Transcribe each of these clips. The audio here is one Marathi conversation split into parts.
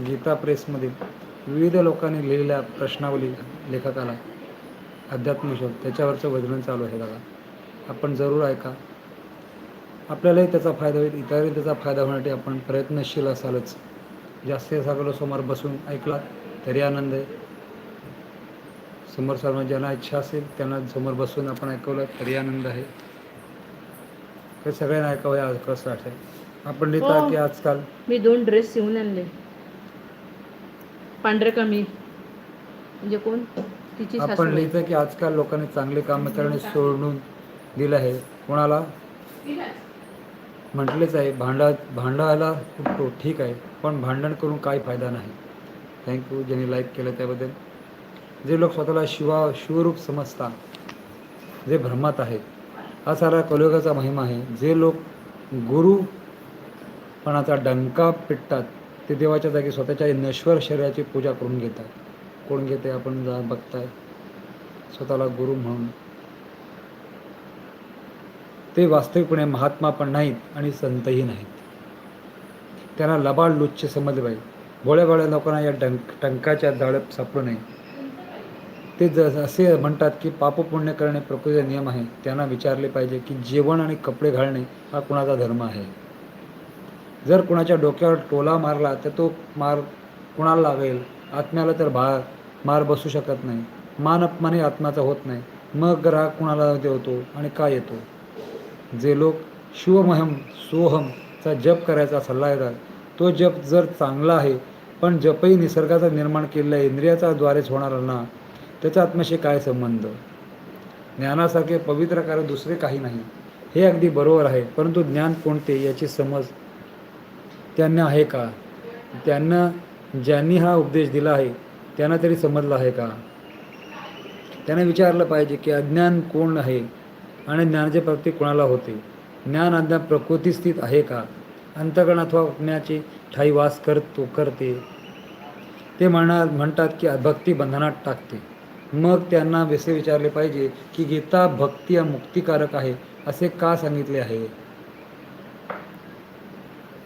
गीता प्रेसमधील विविध लोकांनी लिहिलेल्या प्रश्नावली लेखकाला अध्यात्मशोध त्याच्यावरचं वजन चालू आहे दादा. आपण जरूर ऐका. आपल्यालाही त्याचा फायदा होईल, इतरही त्याचा फायदा होण्यासाठी आपण प्रयत्नशील असालच. जास्तीत जास्त समोर बसून ऐकला तरी आनंद आहे. समोर सर्वांना ज्यांना इच्छा असेल त्यांना समोर बसून आपण ऐकवलं तरी आनंद आहे. ते सगळ्यांना ऐकावं आज कसं आहे. आपण लिहिता की आजकाल मी 2 ड्रेस शिवून आणले. पांढरे कमी म्हणजे कोण तिची सासू. आपण लिहितं की आजकाल लोकांनी चांगले काम करणे सोडून दिलं आहे. कोणाला म्हटलेच आहे भांडायला उठतो ठीक आहे, पण भांडण करून काही फायदा नाही. थँक्यू ज्यांनी लाईक केलं त्याबद्दल. जे लोक स्वतःला शिवरूप समजतात, जे भ्रमात आहेत, हा सारा कलियुगाचा महिमा आहे. जे लोक गुरुपणाचा डंका पिटतात ते देवाच्या जागी स्वतःच्या नश्वर शरीराची पूजा करून घेतात. कोण घेते आपण बघताय स्वतःला गुरु म्हणून. ते वास्तविकपणे महात्मा पण नाहीत आणि संतही नाहीत. त्यांना लबाड लुच्चे समजले पाहिजे. भोळ्या लोकांना या टंकाच्या जाळ्यात सापडू नये. ते असे म्हणतात की पाप पुण्य करणे प्रकृतीचा नियम आहे. त्यांना विचारले पाहिजे की जेवण आणि कपडे घालणे हा कुणाचा धर्म आहे. जर कुणाच्या डोक्यावर टोला मारला तर तो मार कुणाला लागेल. आत्म्याला तर मार बसू शकत नाही. मान अपमानही आत्म्याचा होत नाही. मग राग कुणाला होतो आणि का येतो. जे लोक शिवमहम सोहमचा जप करायचा सल्ला देतात, तो जप जर चांगला आहे पण जपही निसर्गाचा निर्माण केलेला इंद्रियाचा द्वारेच होणार ना, त्याचा आत्म्याशी काय संबंध. ज्ञानासारखे पवित्र कार्य दुसरे काही नाही हे अगदी बरोबर आहे, परंतु ज्ञान कोणते याची समज त्यांना आहे का. ज्यांनी हा उपदेश दिला आहे त्यांना तरी समजला आहे का. त्याने विचारलं पाहिजे की अज्ञान कोण आहे आणि ज्ञानाची प्राप्ती कोणाला होते. ज्ञान अज्ञान प्रकृती स्थित आहे का. अंतःकरण अथवा उपज्ञाची ठाई वास करते. ते म्हणतात की भक्ती बंधनात टाकते. मग त्यांना असे विचारले पाहिजे की गीता भक्ती मुक्तिकारक आहे असे का सांगितले आहे.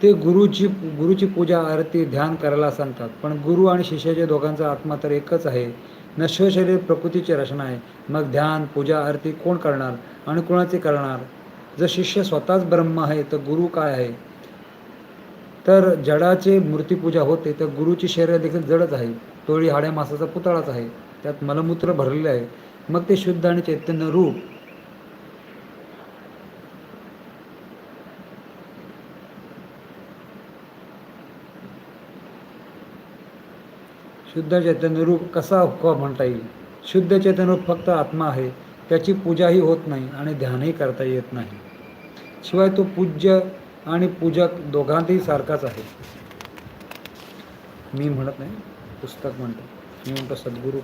ते गुरुची पूजा आरती ध्यान करायला सांगतात, पण गुरु आणि शिष्याच्या दोघांचा आत्मा तर एकच आहे. नश्वर शरीर प्रकृतीची रचना आहे. मग ध्यान पूजा आरती कोण करणार आणि कोणाचे करणार. जर शिष्य स्वतःच ब्रह्म आहे तर गुरु काय आहे. तर जडाचे मूर्तीपूजा होते तर गुरुची शरीर देखील जडच आहे. तोळी हाड्या मासाचा पुतळाच आहे. त्यात मलमूत्र भरलेले आहे. मग ते शुद्ध आणि चैतन्य रूप शुद्ध चैतन्य रूप कसा म्हणता येईल. शुद्ध चैतन्य रूप फक्त आत्मा आहे. त्याची पूजाही होत नाही आणि ध्यानही करता येत नाही. शिवाय तो पूज्य आणि पूजक दोघांतही सारखाच आहे. मी म्हणत नाही, पुस्तक म्हणतो. मी म्हणतो सद्गुरू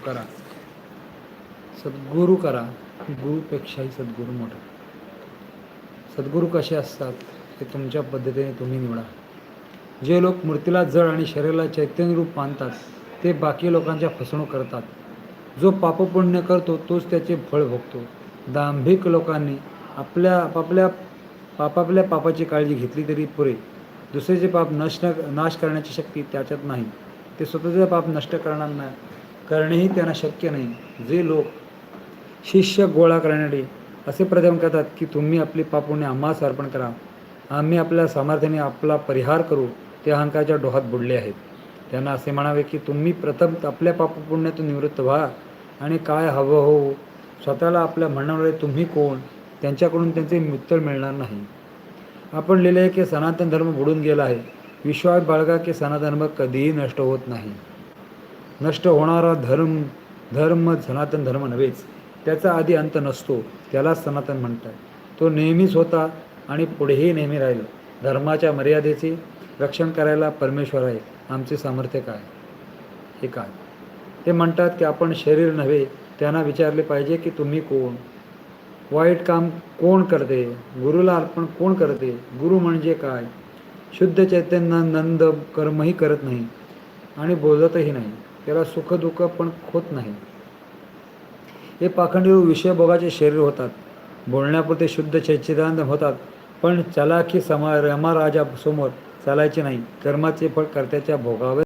करा. गुरुपेक्षाही सद्गुरू मोठा. सद्गुरू कसे असतात ते तुमच्या पद्धतीने तुम्ही निवडा. जे लोक मूर्तीला जड आणि शरीराला चैतन्य रूप मानतात ते बाकी लोकांच्या फसवणूक करतात. जो पापपुण्य करतो तोच त्याचे फळ भोगतो. दांभिक लोकांनी आपापल्या पापाची काळजी घेतली तरी पुरे. दुसऱ्याचे पाप नाश करण्याची शक्ती त्याच्यात नाही. ते स्वतःचे पाप नष्ट करणेही त्यांना शक्य नाही. जे लोक शिष्य गोळा करण्यासाठी असे प्रयत्न करतात की तुम्ही आपली पापपुण्य आम्हास अर्पण करा, आम्ही आपल्या सामर्थ्याने आपला परिहार करू, ते अहंकाराच्या डोहात बुडले आहेत. त्यांना असे म्हणावे की तुम्ही प्रथम आपल्या पापपुण्यातून निवृत्त व्हा आणि काय हवं हो स्वतःला आपल्या म्हणणारे तुम्ही कोण त्यांच्याकडून त्यांचे उत्तर मिळणार नाही. आपण लिहिले आहे की सनातन धर्म बुडून गेला आहे. विश्वास बाळगा की सनातन धर्म कधीही नष्ट होत नाही. नष्ट होणारा धर्म सनातन धर्म नव्हेच. त्याचा आधी अंत नसतो, त्याला सनातन म्हणतात. तो नेहमीच होता आणि पुढेही नेहमी राहील. धर्माच्या मर्यादेचे रक्षण करायला परमेश्वर आहे. आमचे सामर्थ्य काय. हे काय. ते म्हणतात की आपण शरीर नव्हे. त्यांना विचारले पाहिजे की तुम्ही कोण. वाईट काम कोण करते. गुरुला अर्पण कोण करते. गुरु म्हणजे काय. शुद्ध चैतन्य नंद कर्मही करत नाही आणि बोलतही नाही. त्याला सुख दुःख पण होत नाही. हे पाखंडी विषयभोगाचे शरीर होतात. बोलण्यापुरते शुद्ध चैतन्य होतात, पण चलाखी यमराजा समोर चालायचे नाही. कर्माचे फळ कर्त्याच्या भोगावे